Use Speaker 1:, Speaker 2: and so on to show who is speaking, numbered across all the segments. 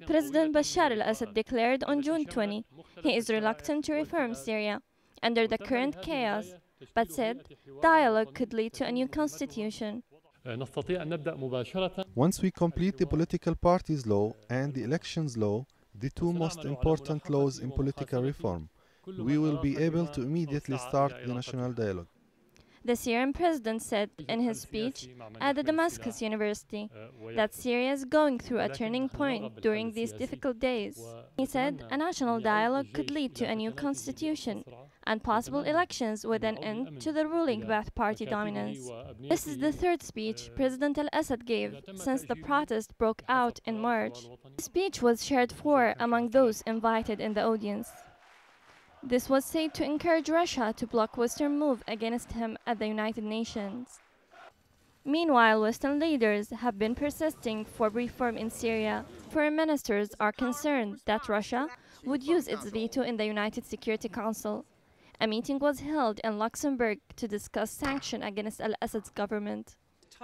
Speaker 1: President Bashar Al-Assad declared on June 20 he is reluctant to reform Syria under the current chaos, but said dialogue could lead to a new constitution.
Speaker 2: Once we complete the political parties law and the elections law, the two most important laws in political reform, we will be able to immediately start the national dialogue.
Speaker 1: The Syrian president said in his speech at the Damascus University that Syria is going through a turning point during these difficult days. He said a national dialogue could lead to a new constitution and possible elections with an end to the ruling Baath party dominance. This is the third speech President Al Assad gave since the protest broke out in March. The speech was shared among those invited in the audience. This was said to encourage Russia to block Western move against him at the United Nations. Meanwhile, Western leaders have been persisting for reform in Syria. Foreign ministers are concerned that Russia would use its veto in the United Security Council. A meeting was held in Luxembourg to discuss sanctions against Al Assad's government.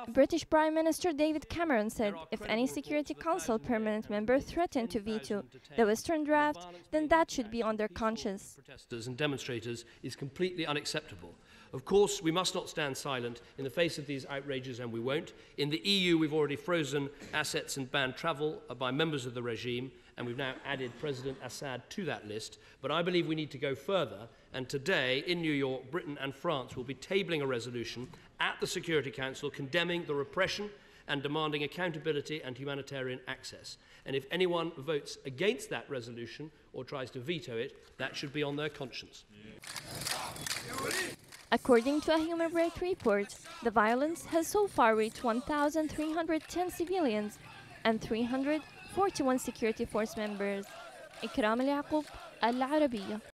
Speaker 1: British Prime Minister David Cameron said if any Security Council permanent member threatened to veto the Western draft, then that should be on their conscience.
Speaker 3: Protesters and demonstrators is completely unacceptable. Of course, we must not stand silent in the face of these outrages, and we won't. In the EU, we've already frozen assets and banned travel by members of the regime, and we've now added President Assad to that list. But I believe we need to go further, and today in New York, Britain and France will be tabling a resolution at the Security Council condemning the repression and demanding accountability and humanitarian access. And if anyone votes against that resolution or tries to veto it, that should be on their conscience.
Speaker 1: According to a human rights report, the violence has so far reached 1,310 civilians and 341 security force members. إكرام اليعقوب, العربية.